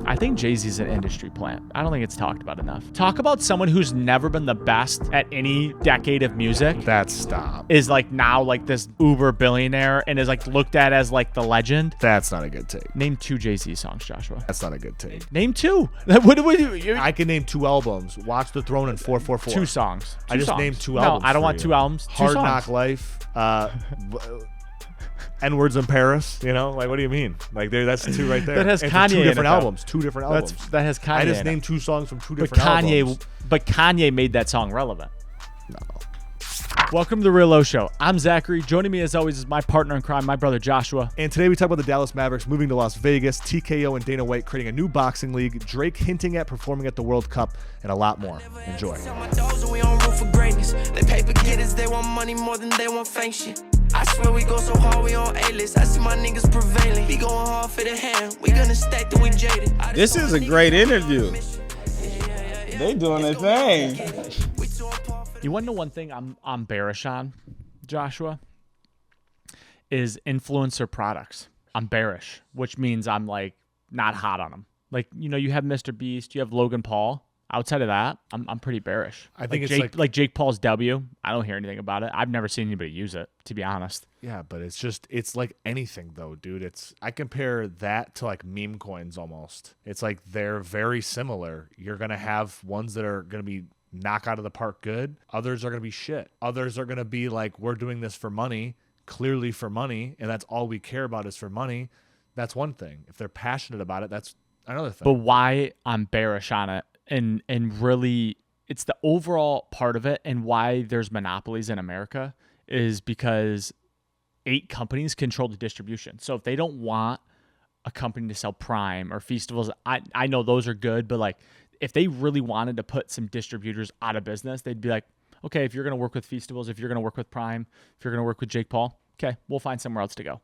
I think Jay-Z's an industry plant. I don't think it's talked about enough. Talk about someone who's never been the best at any decade of music. That's stop. Is like now like this uber billionaire and is like looked at as like the legend. That's not a good take. Name 2 Jay-Z songs, Joshua. That's not a good take. Name 2. What do we do? I can name 2 albums. Watch the Throne and 444. 2 songs. I just named 2 albums. No, I don't want 2 albums. 2 Hard songs. Knock Life. N-Words in Paris. You know, like what do you mean? Like that's 2 right there. That has and Kanye 2 in different it, albums. 2 different albums. That has Kanye. I just in named it. 2 songs from 2 different albums. But Kanye made that song relevant. No. Welcome to the Real Oshow. I'm Zachary. Joining me as always is my partner in crime, my brother Joshua. And today we talk about the Dallas Mavericks moving to Las Vegas, TKO and Dana White creating a new boxing league, Drake hinting at performing at the World Cup, and a lot more. Enjoy. They paper getters, they want money more than they want fame shit. I swear we go so hard, we on A-list. I see my niggas prevailing. We going hard for the hand. We gonna stack till we jaded. This is a great interview. They doing their thing. You want to know one thing I'm bearish on, Joshua? Is influencer products. I'm bearish, which means I'm like not hot on them. Like, you know, you have Mr. Beast, you have Logan Paul. Outside of that, I'm pretty bearish. I think like it's like Jake Paul's W. I don't hear anything about it. I've never seen anybody use it, to be honest. Yeah, but it's like anything though, dude. I compare that to like meme coins almost. It's like they're very similar. You're gonna have ones that are gonna be knock out of the park good. Others are gonna be shit. Others are gonna be like, we're doing this for money, clearly for money, and that's all we care about is for money. That's one thing. If they're passionate about it, that's another thing. But why I'm bearish on it, and really, it's the overall part of it, and why there's monopolies in America is because 8 companies control the distribution. So if they don't want a company to sell Prime or Festivals, I know those are good, but like if they really wanted to put some distributors out of business, they'd be like, okay, if you're going to work with Festivals, if you're going to work with Prime, if you're going to work with Jake Paul, okay, we'll find somewhere else to go.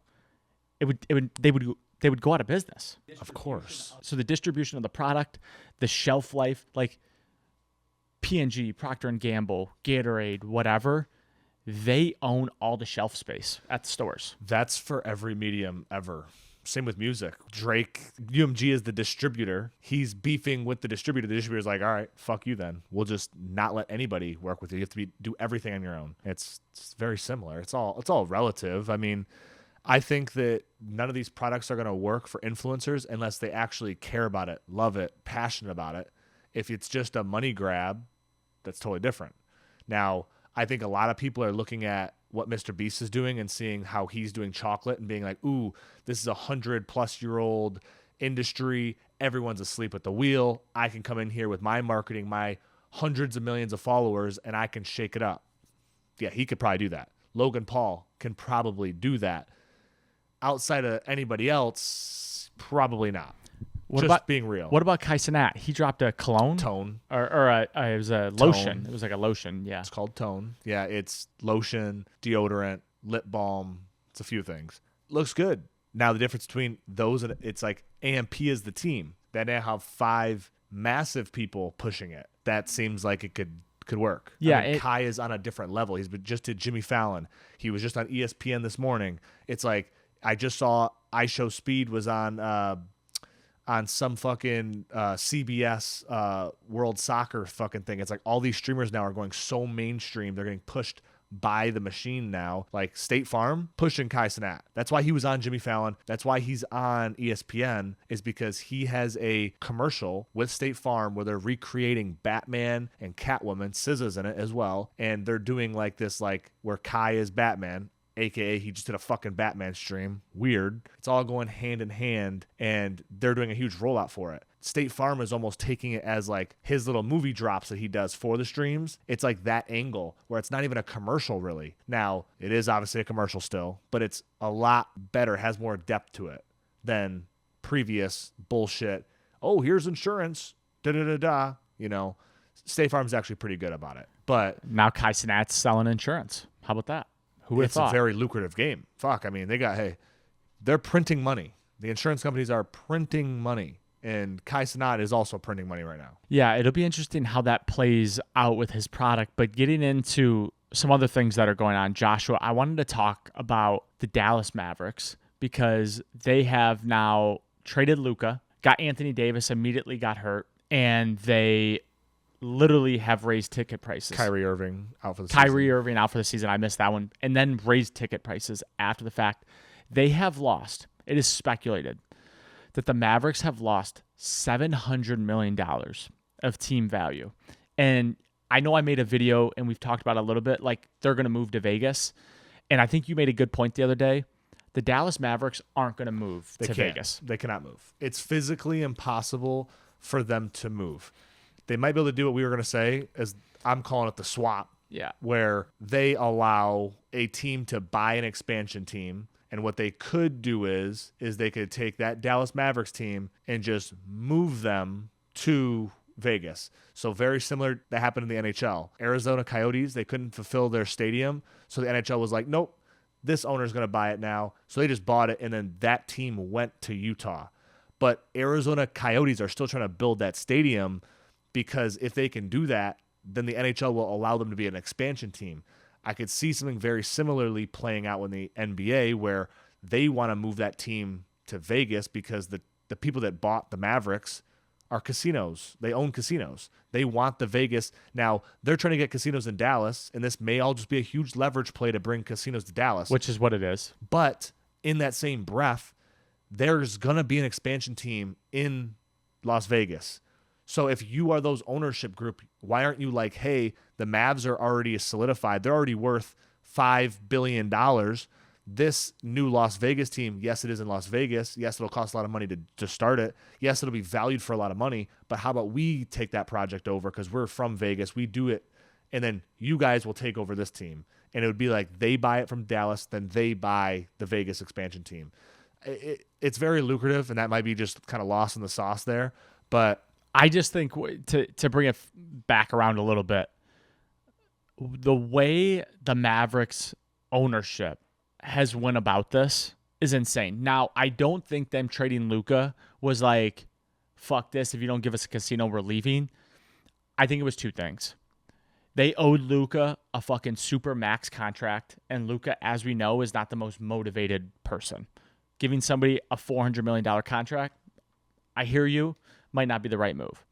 They would go out of business. Of course. So the distribution of the product, the shelf life, like P&G, Procter & Gamble, Gatorade, whatever, they own all the shelf space at the stores. That's for every medium ever. Same with music. Drake, UMG is the distributor. He's beefing with the distributor. The distributor's like, all right, fuck you then. We'll just not let anybody work with you. You have to do everything on your own. It's very similar. It's all relative. I mean, I think that none of these products are going to work for influencers unless they actually care about it, love it, passionate about it. If it's just a money grab, that's totally different. Now, I think a lot of people are looking at what Mr. Beast is doing and seeing how he's doing chocolate and being like, ooh, this is 100+ industry. Everyone's asleep at the wheel. I can come in here with my marketing, my hundreds of millions of followers, and I can shake it up. Yeah, he could probably do that. Logan Paul can probably do that. Outside of anybody else, probably not. Being real. What about Cenat? He dropped a cologne? Tone. Or it was a lotion. Tone. It was like a lotion, yeah. It's called Tone. Yeah, it's lotion, deodorant, lip balm. It's a few things. Looks good. Now, the difference between those, and it's like AMP is the team. They now have 5 massive people pushing it. That seems like it could work. Yeah, I mean, Kai is on a different level. He's been just did Jimmy Fallon. He was just on ESPN this morning. It's like I just saw iShowSpeed was on some fucking CBS World Soccer fucking thing. It's like all these streamers now are going so mainstream. They're getting pushed by the machine now. Like State Farm pushing Cenat. That's why he was on Jimmy Fallon. That's why he's on ESPN, is because he has a commercial with State Farm where they're recreating Batman and Catwoman. SZA's in it as well. And they're doing like this, like where Kai is Batman, AKA he just did a fucking Batman stream. Weird. It's all going hand in hand, and they're doing a huge rollout for it. State Farm is almost taking it as like his little movie drops that he does for the streams. It's like that angle where it's not even a commercial really. Now, it is obviously a commercial still, but it's a lot better, has more depth to it than previous bullshit. Oh, here's insurance. Da-da-da-da. You know, State Farm's actually pretty good about it. But now Cenat's selling insurance. How about that? Who would have thought? It's a very lucrative game. Fuck, I mean, they're printing money. The insurance companies are printing money, and Cenat is also printing money right now. Yeah, it'll be interesting how that plays out with his product. But getting into some other things that are going on, Joshua, I wanted to talk about the Dallas Mavericks because they have now traded Luka, got Anthony Davis, immediately got hurt, and they literally have raised ticket prices. Kyrie Irving out for the season. Kyrie Irving out for the season. I missed that one. And then raised ticket prices after the fact. They have lost. It is speculated that the Mavericks have lost $700 million of team value. And I know I made a video and we've talked about it a little bit, like they're going to move to Vegas. And I think you made a good point the other day. The Dallas Mavericks aren't going to move to Vegas. They cannot move. It's physically impossible for them to move. They might be able to do what we were going to say, as I'm calling it the swap. Yeah. Where they allow a team to buy an expansion team. And what they could do is they could take that Dallas Mavericks team and just move them to Vegas. So very similar that happened in the NHL. Arizona Coyotes, they couldn't fulfill their stadium. So the NHL was like, nope, this owner's going to buy it now. So they just bought it, and then that team went to Utah. But Arizona Coyotes are still trying to build that stadium, because if they can do that, then the NHL will allow them to be an expansion team. I could see something very similarly playing out in the NBA, where they want to move that team to Vegas because the people that bought the Mavericks are casinos. They own casinos. They want the Vegas. Now, they're trying to get casinos in Dallas, and this may all just be a huge leverage play to bring casinos to Dallas. Which is what it is. But in that same breath, there's going to be an expansion team in Las Vegas. So if you are those ownership group, why aren't you like, hey, the Mavs are already solidified. They're already worth $5 billion. This new Las Vegas team, yes, it is in Las Vegas. Yes, it'll cost a lot of money to start it. Yes, it'll be valued for a lot of money. But how about we take that project over, because we're from Vegas. We do it, and then you guys will take over this team. And it would be like they buy it from Dallas, then they buy the Vegas expansion team. It's very lucrative, and that might be just kind of lost in the sauce there. But I just think to bring it back around a little bit, the way the Mavericks ownership has went about this is insane. Now, I don't think them trading Luka was like, fuck this, if you don't give us a casino, we're leaving. I think it was two things. They owed Luka a fucking super max contract, and Luka, as we know, is not the most motivated person. Giving somebody a $400 million contract, I hear you, might not be the right move.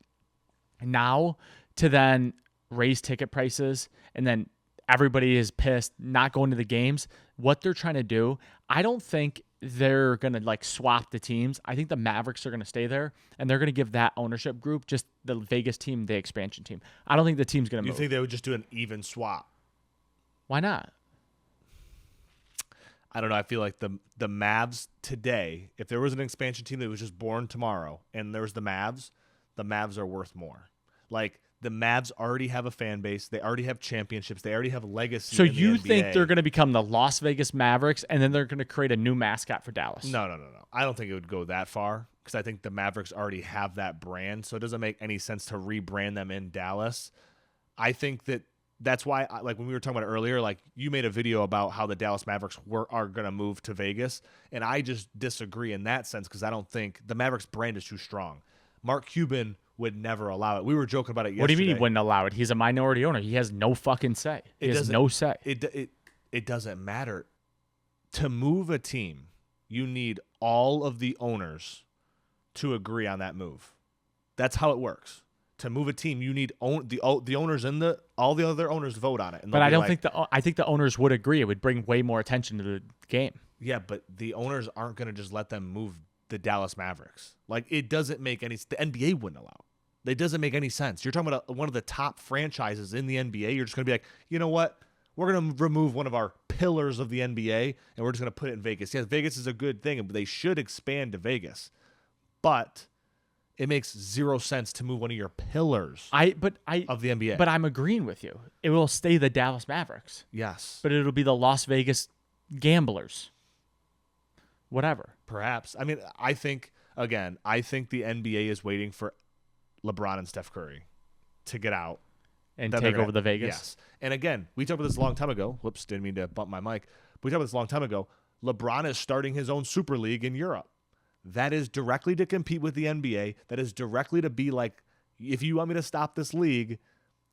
Now, to then raise ticket prices, and then everybody is pissed, not going to the games. What they're trying to do, I don't think they're going to like swap the teams. I think the Mavericks are going to stay there, and they're going to give that ownership group, just the Vegas team, the expansion team. I don't think the team's going to move. You think they would just do an even swap? Why not? I don't know. I feel like the Mavs today, if there was an expansion team that was just born tomorrow and there was the Mavs are worth more. Like, the Mavs already have a fan base. They already have championships. They already have legacy. So in the you NBA. think they're going to become the Las Vegas Mavericks, and then they're going to create a new mascot for Dallas? No. I don't think it would go that far, because I think the Mavericks already have that brand. So it doesn't make any sense to rebrand them in Dallas. I think that's why, like when we were talking about it earlier, like you made a video about how the Dallas Mavericks are going to move to Vegas. And I just disagree in that sense, because I don't think the Mavericks brand is too strong. Mark Cuban would never allow it. We were joking about it yesterday. What do you mean he wouldn't allow it? He's a minority owner. He has no fucking say. He has no say. It doesn't matter. To move a team, you need all of the owners to agree on that move. That's how it works. To move a team, you need the owners and all the other owners vote on it. And but I don't think I think the owners would agree. It would bring way more attention to the game. Yeah, but the owners aren't going to just let them move the Dallas Mavericks. Like, it doesn't make any. The NBA wouldn't allow it. It doesn't make any sense. You're talking about one of the top franchises in the NBA. You're just going to be like, you know what? We're going to remove one of our pillars of the NBA, and we're just going to put it in Vegas. Yes, Vegas is a good thing, but they should expand to Vegas. But it makes zero sense to move one of your pillars of the NBA. But I'm agreeing with you. It will stay the Dallas Mavericks. Yes. But it'll be the Las Vegas Gamblers. Whatever. Perhaps. I mean, I think the NBA is waiting for LeBron and Steph Curry to get out. And take over the Vegas? Yes. And again, we talked about this a long time ago. Whoops, didn't mean to bump my mic. But we talked about this a long time ago. LeBron is starting his own Super League in Europe. That is directly to compete with the NBA. That is directly to be like, if you want me to stop this league,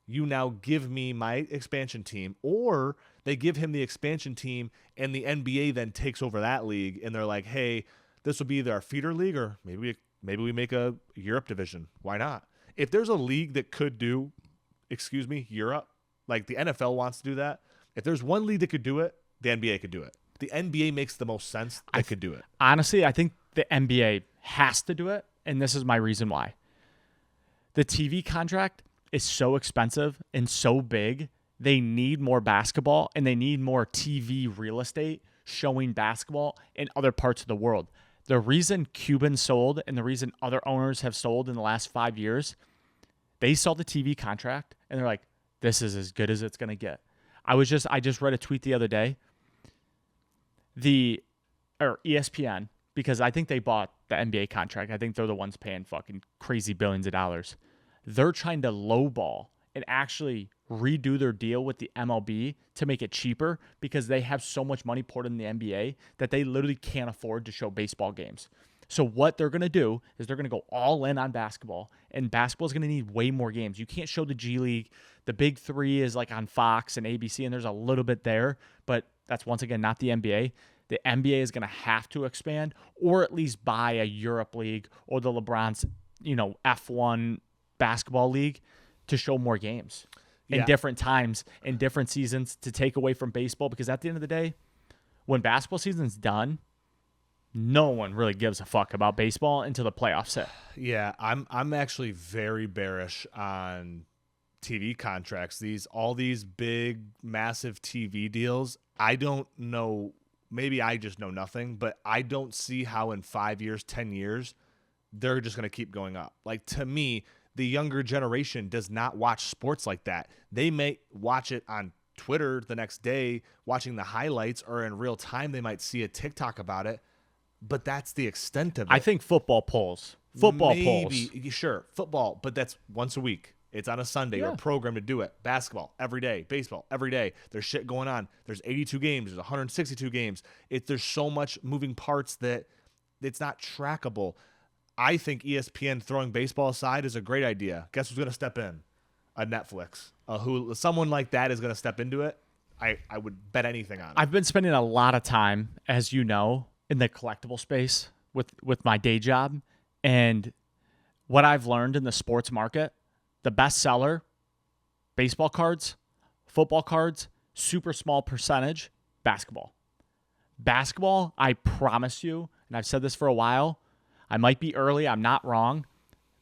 you now give me my expansion team. Or they give him the expansion team, and the NBA then takes over that league, and they're like, hey, this will be either our feeder league, or maybe we maybe we make a Europe division. Why not? If there's a league that could do, Europe, like the NFL wants to do that. If there's one league that could do it, the NBA could do it. The NBA makes the most sense that could do it. Honestly, I think the NBA has to do it, and this is my reason why. The TV contract is so expensive and so big, they need more basketball, and they need more TV real estate showing basketball in other parts of the world. The reason Cuban sold and the reason other owners have sold in the last 5 years, they saw the TV contract, and they're like, this is as good as it's going to get. I just read a tweet the other day. ESPN, because I think they bought the NBA contract. I think they're the ones paying fucking crazy billions of dollars. They're trying to lowball and actually redo their deal with the MLB to make it cheaper because they have so much money poured in the NBA that they literally can't afford to show baseball games. So what they're going to do is they're going to go all in on basketball, and basketball is going to need way more games. You can't show the G League. The big three is like on Fox and ABC, and there's a little bit there, but that's once again not the NBA. The NBA is going to have to expand or at least buy a Europe League or the LeBron's, F1 basketball league to show more games in different times, in different seasons to take away from baseball. Because at the end of the day, when basketball season's done, no one really gives a fuck about baseball until the playoffs hit. Yeah, I'm actually very bearish on TV contracts. All these big, massive TV deals. I don't know. Maybe I just know nothing, but I don't see how in 5 years, 10 years, they're just going to keep going up. Like, to me, the younger generation does not watch sports like that. They may watch it on Twitter the next day, watching the highlights, or in real time, they might see a TikTok about it, but that's the extent of it. I think football polls. Sure, football, but that's once a week. It's on a Sunday or a program to do it. Basketball every day, baseball every day. There's shit going on. There's 82 games. There's 162 games. There's so much moving parts that it's not trackable. I think ESPN throwing baseball aside is a great idea. Guess who's going to step in? A Netflix. Someone like that is going to step into it. I would bet anything on it. I've been spending a lot of time, as you know, in the collectible space with my day job. And what I've learned in the sports market, the best seller, baseball cards, football cards, super small percentage, basketball. Basketball, I promise you, and I've said this for a while, I might be early, I'm not wrong,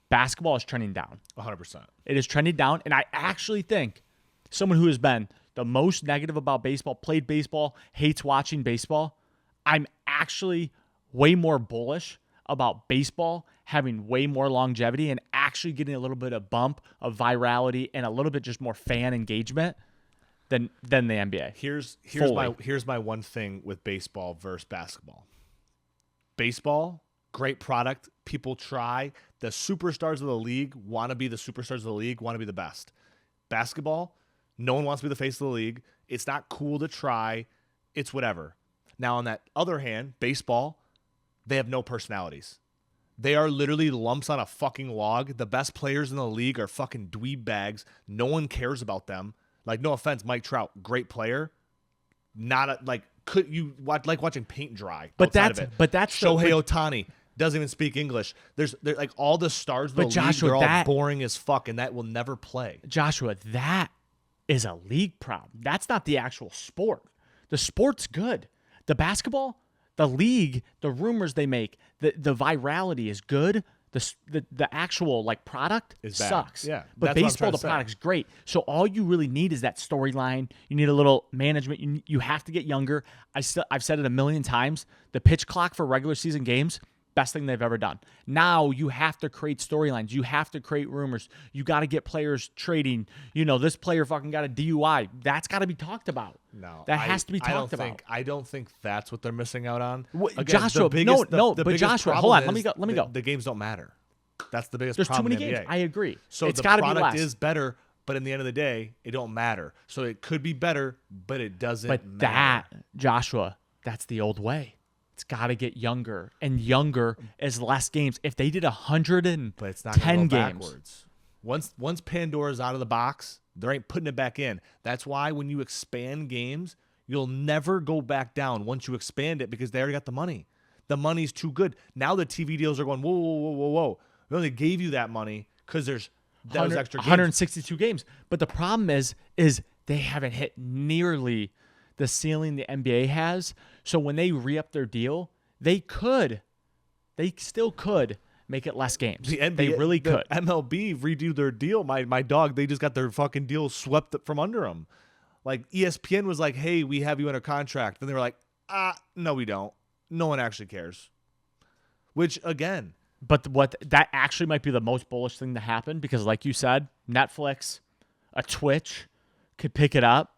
basketball is trending down. 100%. It is trending down, and I actually think someone who has been the most negative about baseball, played baseball, hates watching baseball, I'm actually way more bullish about baseball having way more longevity and actually getting a little bit of bump of virality and a little bit just more fan engagement than the NBA. Here's my one thing with baseball versus basketball. Baseball, great product. People try. The superstars of the league want to be the superstars of the league, want to be the best. Basketball, no one wants to be the face of the league. It's not cool to try. It's whatever. Now, on that other hand, baseball, they have no personalities. They are literally lumps on a fucking log. The best players in the league are fucking dweeb bags. No one cares about them. Like, no offense, Mike Trout, great player. Could you like watching paint dry? But that's Shohei Ohtani doesn't even speak English. They're like all the stars of the league. They're all boring as fuck, and that will never play. Joshua, that is a league problem. That's not the actual sport. The sport's good. The basketball, the league, the rumors they make, the virality is good. The actual product sucks. Yeah, but baseball, the product's great. So all you really need is that storyline. You need a little management. You have to get younger. I've said it a million times. The pitch clock for regular season games, best thing they've ever done. Now you have to create storylines. You have to create rumors. You got to get players trading. This player fucking got a DUI. That's got to be talked about. No, that has to be talked about. I don't think that's what they're missing out on. Again, Joshua, but Joshua, hold on. Let me go. The games don't matter. That's the biggest There's problem. There's too many games. I agree. So it's the got to be product less. is better, but in the end of the day, it don't matter. So it could be better, but it doesn't matter. That, Joshua, that's the old way. It's got to get younger, and younger is less games. If they did 110 but it's not gonna go games, backwards. Once Pandora's out of the box, they ain't putting it back in. That's why when you expand games, you'll never go back down once you expand it because they already got the money. The money's too good. Now the TV deals are going, whoa, whoa, whoa, whoa, whoa. We only gave you that money because there's those extra games. 162 games. But the problem is they haven't hit nearly the ceiling the NBA has. So when they re-up their deal, they still could make it less games. The NBA, they really could. MLB redo their deal. My dog, they just got their fucking deal swept from under them. Like ESPN was like, hey, we have you under contract. Then they were like, no, we don't. No one actually cares. Which, again. But that actually might be the most bullish thing to happen because, like you said, Netflix, a Twitch could pick it up,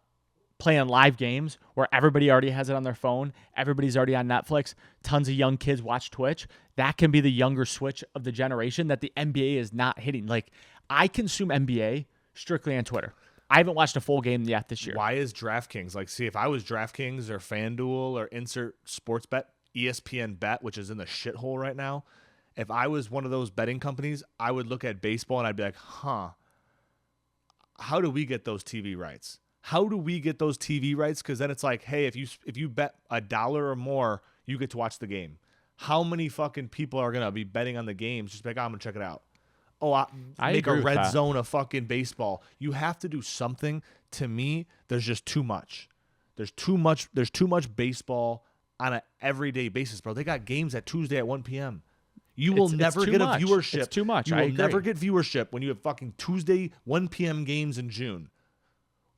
playing live games where everybody already has it on their phone. Everybody's already on Netflix. Tons of young kids watch Twitch. That can be the younger switch of the generation that the NBA is not hitting. Like, I consume NBA strictly on Twitter. I haven't watched a full game yet this year. Why is DraftKings? Like, see, if I was DraftKings or FanDuel or insert sports bet, ESPN Bet, which is in the shithole right now, if I was one of those betting companies, I would look at baseball and I'd be like, how do we get those TV rights? How do we get those TV rights? Because then it's like, hey, if you bet $1 or more, you get to watch the game. How many fucking people are going to be betting on the games? Just be like, I'm going to check it out. Oh, I make a red zone of fucking baseball. You have to do something. To me, there's just too much. There's too much baseball on an everyday basis, bro. They got games at Tuesday at 1 p.m. You will never get a viewership. It's too much. You will never get viewership when you have fucking Tuesday 1 p.m. games in June.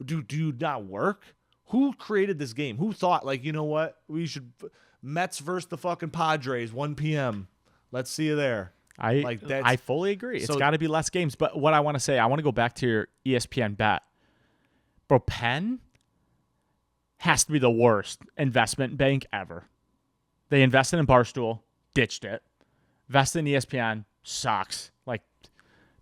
Do you not work? Who created this game? Who thought, like, you know what? We should Mets versus the fucking Padres 1 p.m. Let's see you there. I fully agree. It's got to be less games. But what I want to say, I want to go back to your ESPN bet. Bro, Penn has to be the worst investment bank ever. They invested in Barstool, ditched it. Invested in ESPN, sucks. Like,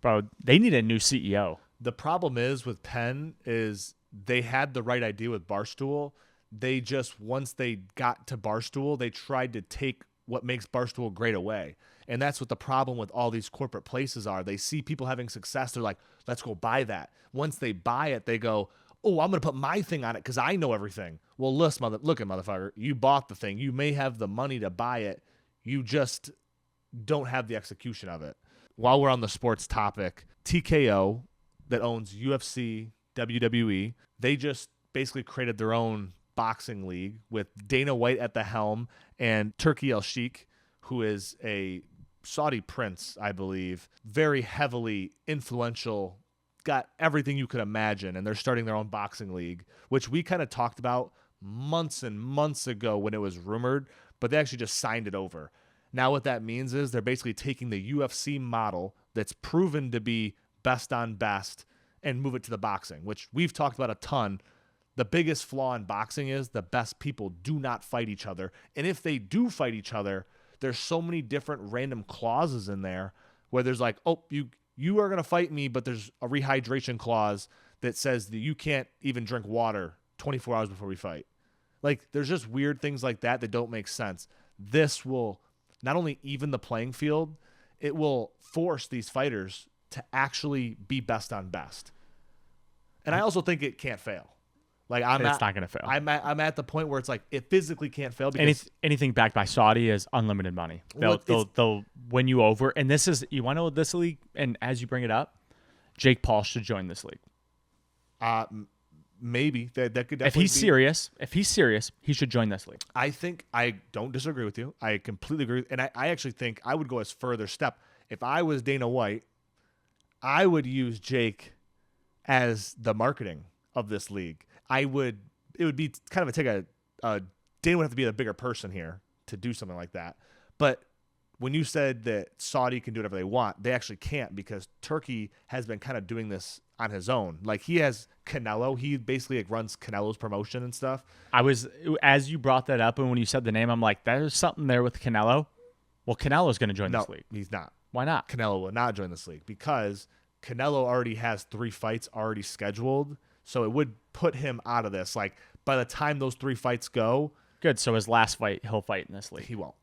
bro, they need a new CEO. The problem is with Penn is they had the right idea with Barstool. They just, once they got to Barstool, they tried to take what makes Barstool great away. And that's what the problem with all these corporate places are. They see people having success. They're like, let's go buy that. Once they buy it, they go, oh, I'm going to put my thing on it because I know everything. Well, look, motherfucker, you bought the thing. You may have the money to buy it. You just don't have the execution of it. While we're on the sports topic, TKO that owns UFC, WWE, they just basically created their own boxing league with Dana White at the helm and Turki El-Sheikh, who is a Saudi prince, I believe, very heavily influential, got everything you could imagine, and they're starting their own boxing league, which we kind of talked about months and months ago when it was rumored, but they actually just signed it over. Now what that means is they're basically taking the UFC model that's proven to be best on best and move it to the boxing, which we've talked about a ton. The biggest flaw in boxing is the best people do not fight each other. And if they do fight each other, there's so many different random clauses in there where there's like, oh, you are going to fight me, but there's a rehydration clause that says that you can't even drink water 24 hours before we fight. Like, there's just weird things like that that don't make sense. This will not only even the playing field, it will force these fighters to actually be best on best. And I also think it can't fail. Like, it's not going to fail. I'm at the point where it's like it physically can't fail because anything backed by Saudi is unlimited money. They'll win you over. And this is, you want to know this league? And as you bring it up, Jake Paul should join this league. Maybe that could definitely. If he's serious, he should join this league. I think I don't disagree with you. I completely agree, and I actually think I would go as further step. If I was Dana White, I would use Jake as the marketing of this league. It would be kind of Dana would have to be the bigger person here to do something like that. But when you said that Saudi can do whatever they want, they actually can't because Turkey has been kind of doing this on his own. Like, he has Canelo. He basically like runs Canelo's promotion and stuff. As you brought that up and when you said the name, I'm like, there's something there with Canelo. Well, Canelo's going to join this league. He's not. Why not? Canelo will not join this league because Canelo already has 3 fights already scheduled. So it would put him out of this. Like, by the time those 3 fights go. Good. So his last fight, he'll fight in this league. He won't.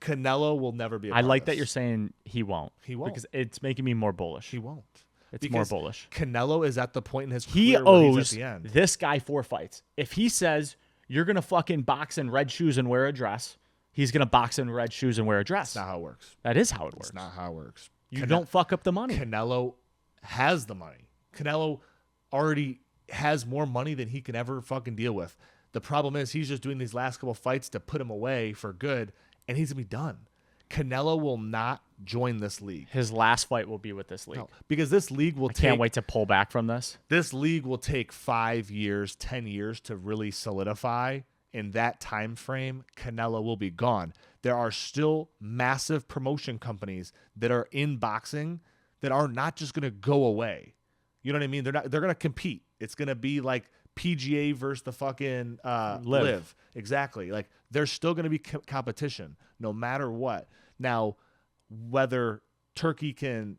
Canelo will never be a part I like of that this. you're saying he won't. He won't. Because it's making me more bullish. He won't. It's more bullish. Canelo is at the point in his he career where he's owes at the end. this guy 4 fights. If he says you're going to fucking box in red shoes and wear a dress he's going to box in red shoes and wear a dress. That's not how it works. That is how it works. It's not how it works. You don't fuck up the money. Canelo has the money. Canelo already has more money than he can ever fucking deal with. The problem is he's just doing these last couple fights to put him away for good, and he's going to be done. Canelo will not join this league. His last fight will be with this league. No, because this league will Can't wait to pull back from this. This league will take 5 years, 10 years to really solidify. In that time frame, Canelo will be gone. There are still massive promotion companies that are in boxing that are not just going to go away. You know what I mean? They're going to compete. It's going to be like PGA versus the fucking Live. Exactly. Like there's still going to be competition no matter what. Now, whether Turkey can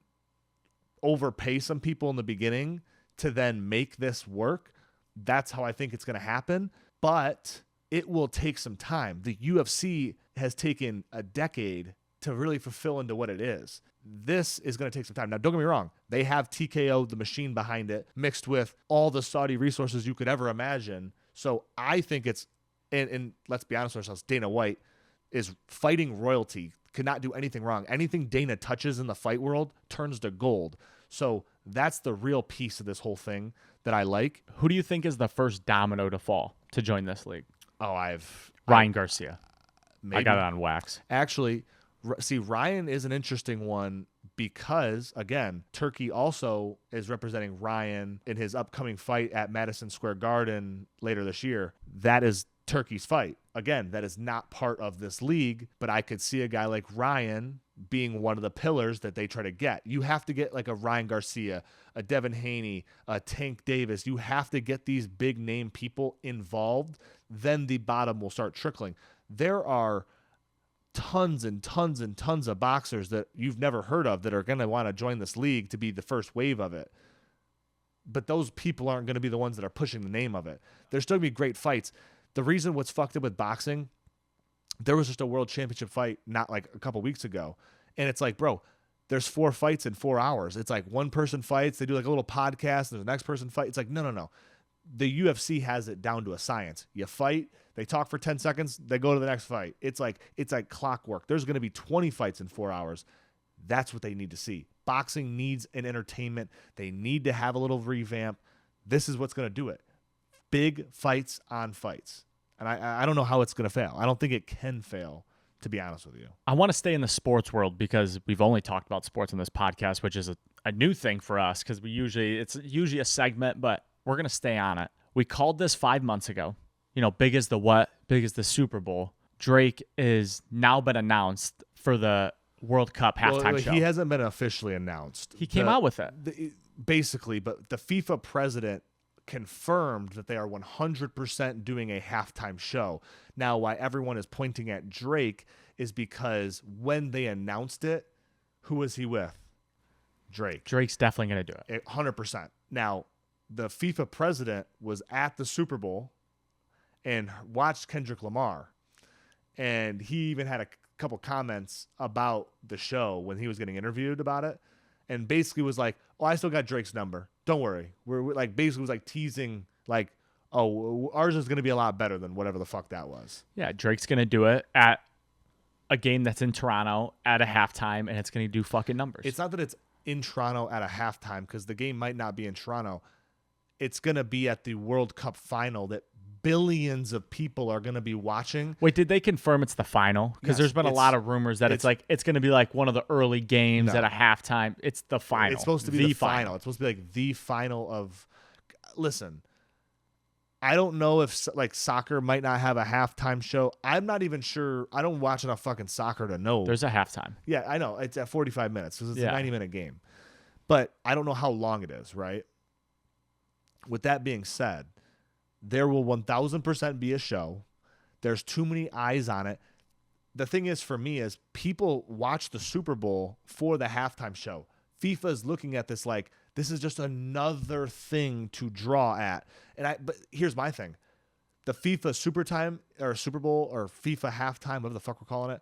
overpay some people in the beginning to then make this work, that's how I think it's going to happen. But it will take some time. The UFC has taken a decade to really fulfill into what it is. This is going to take some time. Now, don't get me wrong. They have TKO, the machine behind it, mixed with all the Saudi resources you could ever imagine. So I think it's, and let's be honest with ourselves, Dana White is fighting royalty, cannot do anything wrong. Anything Dana touches in the fight world turns to gold. So that's the real piece of this whole thing that I like. Who do you think is the first domino to fall to join this league? Oh, Ryan Garcia. Maybe. I got it on wax. Actually, see, Ryan is an interesting one because, again, Turkey also is representing Ryan in his upcoming fight at Madison Square Garden later this year. That is Turkey's fight. Again, that is not part of this league, but I could see a guy like Ryan being one of the pillars that they try to get. You have to get like a Ryan Garcia, a Devin Haney, a Tank Davis. You have to get these big name people involved. Then the bottom will start trickling. There are tons and tons and tons of boxers that you've never heard of that are going to want to join this league to be the first wave of it. But those people aren't going to be the ones that are pushing the name of it. There's still going to be great fights. The reason what's fucked up with boxing, there was just a world championship fight not like a couple weeks ago. And it's like, bro, there's 4 fights in 4 hours. It's like one person fights. They do like a little podcast. There's the next person fight. It's like, no. The UFC has it down to a science. You fight, they talk for 10 seconds, they go to the next fight. It's like clockwork. There's going to be 20 fights in 4 hours. That's what they need to see. Boxing needs an entertainment. They need to have a little revamp. This is what's going to do it. Big fights on fights. And I don't know how it's going to fail. I don't think it can fail, to be honest with you. I want to stay in the sports world because we've only talked about sports on this podcast, which is a new thing for us because it's usually a segment, but we're going to stay on it. We called this 5 months ago. You know, big as the what? Big as the Super Bowl. Drake is now been announced for the World Cup halftime show. He hasn't been officially announced. He came out with it. Basically, but the FIFA president confirmed that they are 100% doing a halftime show. Now, why everyone is pointing at Drake is because when they announced it, who was he with? Drake. Drake's definitely going to do it. 100%. Now, the FIFA president was at the Super Bowl and watched Kendrick Lamar. And he even had a couple comments about the show when he was getting interviewed about it. And basically was like, oh, I still got Drake's number. Don't worry. We're like, basically was like teasing, like, oh, ours is going to be a lot better than whatever the fuck that was. Yeah, Drake's going to do it at a game that's in Toronto at a halftime, and it's going to do fucking numbers. It's not that it's in Toronto at a halftime because the game might not be in Toronto. It's going to be at the World Cup final that billions of people are going to be watching. Wait, did they confirm it's the final? Because there's been a lot of rumors that it's going to be like one of the early games at a halftime. It's the final. It's supposed to be the final. It's supposed to be like the final of. Listen, I don't know if like soccer might not have a halftime show. I'm not even sure. I don't watch enough fucking soccer to know. There's a halftime. Yeah, I know. It's at 45 minutes because it's a 90-minute game. But I don't know how long it is, right? With that being said, there will 1,000% be a show. There's too many eyes on it. The thing is, for me, is people watch the Super Bowl for the halftime show. FIFA is looking at this like, this is just another thing to draw at. But here's my thing. The FIFA Super Bowl or FIFA halftime, whatever the fuck we're calling it,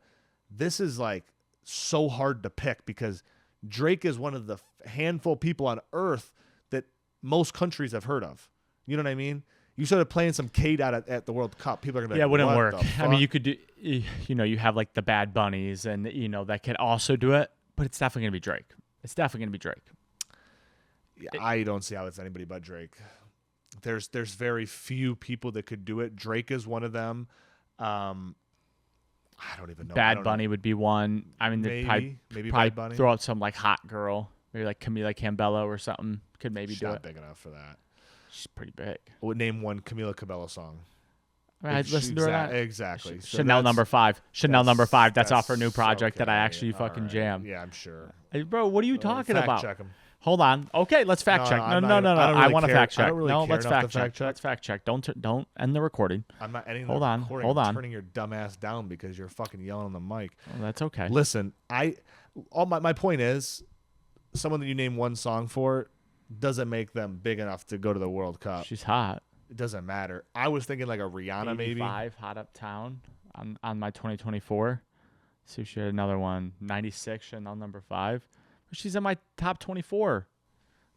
this is like so hard to pick because Drake is one of the handful of people on earth that most countries have heard of. You know what I mean? You started playing some K-Dot at the World Cup. People are gonna be like, it wouldn't what work. the I mean, fuck? you could do, you have like the Bad Bunnies, and that could also do it. But it's definitely gonna be Drake. It's definitely gonna be Drake. Yeah, I don't see how it's anybody but Drake. There's very few people that could do it. Drake is one of them. I don't even know. Bad Bunny would be one. I mean, they'd maybe probably Bad Bunny. throw out some like hot girl, maybe like Camila Cabello or something. Could maybe She's do not it. big enough for that. She's pretty big. I would name one Camila Cabello song. I mean, I'd listen to her. Exactly. So Chanel that's- number 5. Chanel number 5. That's off her new that's project that I okay. actually All fucking right. jam. Yeah, I'm sure. Hey, bro, what are you talking Fact about? check 'em. Hold on. Okay, let's fact check. I'm No. not gonna- I don't I really want to care. fact I check. don't really No, care let's enough to fact check. fact check. Let's fact check. Don't end the recording. I'm not ending Hold the on, recording. hold I'm on. turning your dumb ass down because you're fucking yelling on the mic. Oh, that's okay. Listen, my point is, someone that you name one song for doesn't make them big enough to go to the World Cup. She's hot. It doesn't matter. I was thinking like a Rihanna maybe. 85 hot uptown on my 2024. See if she had another one. 96 Chanel number 5. But she's in my top 24.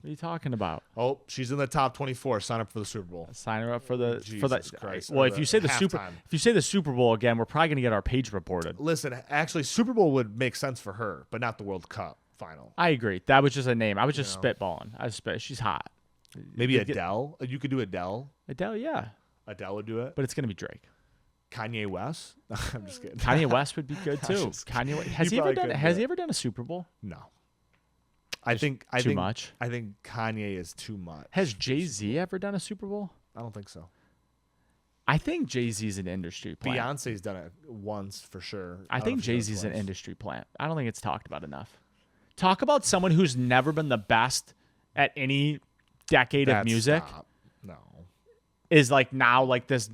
What are you talking about? Oh, she's in the top 24. Sign up for the Super Bowl. Sign her up for the Jesus Christ. Well, Or if you say the halftime. Super Bowl again, we're probably gonna get our page reported. Listen, actually, Super Bowl would make sense for her, but not the World Cup final. I agree. That was just a name. I was just spitballing. She's hot. Maybe Could get- Adele. You could do Adele. Adele, yeah, Adele would do it. but it's gonna be Drake. Kanye West. I'm just kidding. Kanye West would be good too. just Kanye kidding. has He he ever probably done? could Has do he it. ever done a Super Bowl? No. I think Too much. I think Kanye is too much. Has Jay-Z ever done a Super Bowl? I don't think so. I think Jay-Z's an industry plant. Beyonce's done it once for sure. I don't know think if she's done it Jay-Z's an twice. industry plant. I don't think it's talked about enough. Talk about someone who's never been the best at any decade of music Stop. No. is like now like this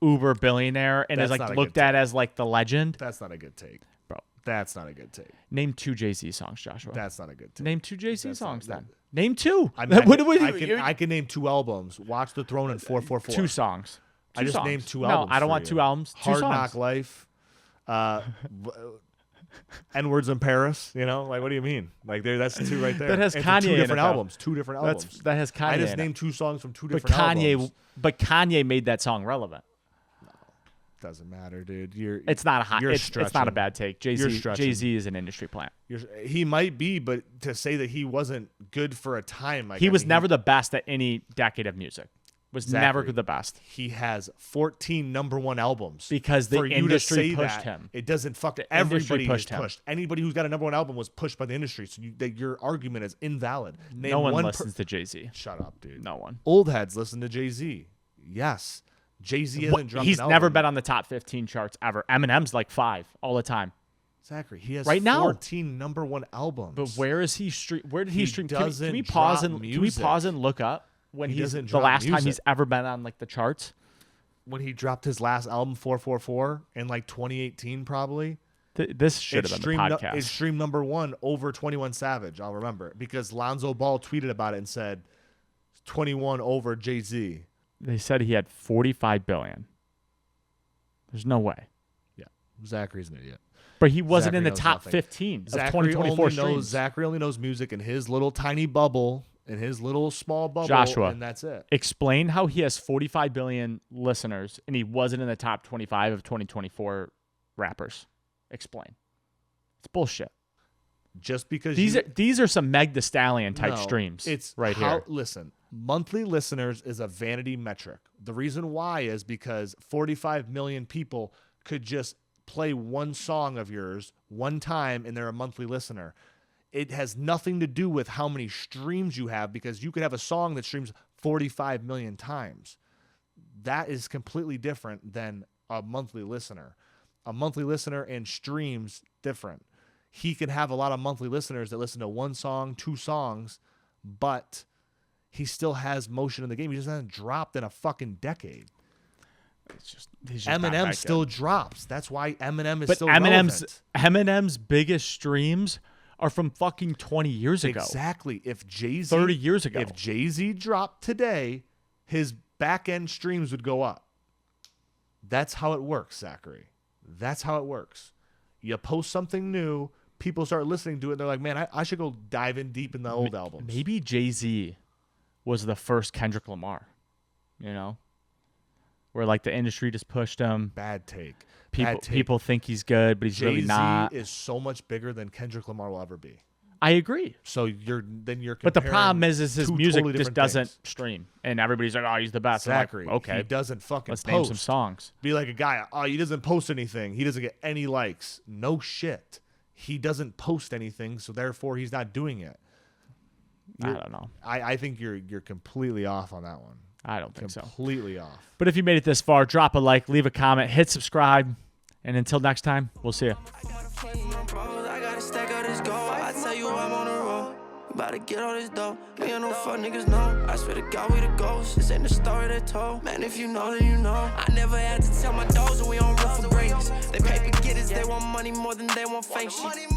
uber billionaire and is That's like not a looked good at as like the legend. That's not a good take. Bro, That's not a good take. name 2 Jay-Z songs, Joshua. That's not a good take. Name 2 Jay-Z That's not- songs that- then. Name 2. I, mean, What do we do? I can name 2 albums. Watch the Throne and 444. 2 songs. I just songs. named 2 No, albums. I don't for want you. 2 albums. 2 Hard songs. Knock Life. N-Words in Paris. You know, like what do you mean? Like that's 2 right there. That has And from Kanye 2 in it, different though. albums. 2 different albums. That has Kanye I just in it. named 2 songs from 2 But different albums. Kanye made that song relevant. Doesn't matter, dude. It's It's not a hot. You're It's not a stretching. bad take. You're Jay-Z stretching. Jay-Z is an industry plant. He might be, but to say that he wasn't good for a time, like He I was mean, never the best at any decade of music. Was never Zachary. the best. He has 14 number 1 albums Because the For you to industry say pushed that, him. It doesn't fuck. The industry Everybody pushed is him. pushed. Anybody who's got a number 1 album was pushed by the industry. So your argument is invalid. Name No one one listens to Jay-Z. Shut up, dude. No one. Old heads listen to Jay-Z. Yes, Jay-Z hasn't dropped. He's an never album. been on the top 15 charts ever. Eminem's like 5 all the time. Zachary, he has Right now. 14 number 1 albums. But where is he stream? Where did he He stream? doesn't Can we pause drop and music. look up when He he's doesn't the drop last time music. he's ever been on like the charts? when he dropped his last album 444 in like 2018 probably. This should have been the podcast. It's stream number 1 over 21 Savage. I'll remember it because Lonzo Ball tweeted about it and said 21 over Jay-Z. They said he had 45 billion. There's no way. Yeah, Zachary's an idiot. But he wasn't Zachary in the knows top nothing. 15 of Zachary 2024 only knows streams. Zachary only knows music in his little tiny bubble, in his little small bubble, Joshua. and that's it. Explain how he has 45 billion listeners and he wasn't in the top 25 of 2024 rappers. Explain. It's bullshit. Just because These are some Meg Thee Stallion type No, streams. It's right how, here. Listen, monthly listeners is a vanity metric. The reason why is because 45 million people could just play one song of yours one time and they're a monthly listener. It has nothing to do with how many streams you have because you could have a song that streams 45 million times. That is completely different than a monthly listener. A monthly listener and streams different. He can have a lot of monthly listeners that listen to one song, 2 songs, but he still has motion in the game. He just hasn't dropped in a fucking decade. He's just not that Eminem good. still drops. That's why Eminem is But still relevant. Eminem's biggest streams are from fucking 20 years ago. Exactly. If Jay-Z 30 years ago. If Jay-Z dropped today, his back end streams would go up. That's how it works, Zachary. That's how it works. You post something new, people start listening to it, and they're like, man, I should go dive in deep in the old albums. Maybe Jay-Z was the first Kendrick Lamar. You know? where like the industry just pushed him. Bad take. People think he's good, but he's really not. Jay-Z is so much bigger than Kendrick Lamar will ever be. I agree. So you're But the problem is his two music totally just different doesn't things. stream, and everybody's like, "Oh, he's the best." I'm like, Zachary, okay, he doesn't fucking let's post. name some songs. Be like a guy, oh, he doesn't post anything. He doesn't get any likes. No shit. He doesn't post anything, so therefore he's not doing it. I don't know. I think you're completely off on that one. I don't think so. Completely off. But if you made it this far, drop a like, leave a comment, hit subscribe, and until next time, we'll see you. I gotta stack out this gold. I tell you I'm on the road. About to get all this dough. Me and no fuck niggas know. I swear to God we the ghosts. This ain't the story they told. Man, if you know, then you know. I never had to tell my dogs that we on road for greatness. They paper getters, they want money more than they want fake shit.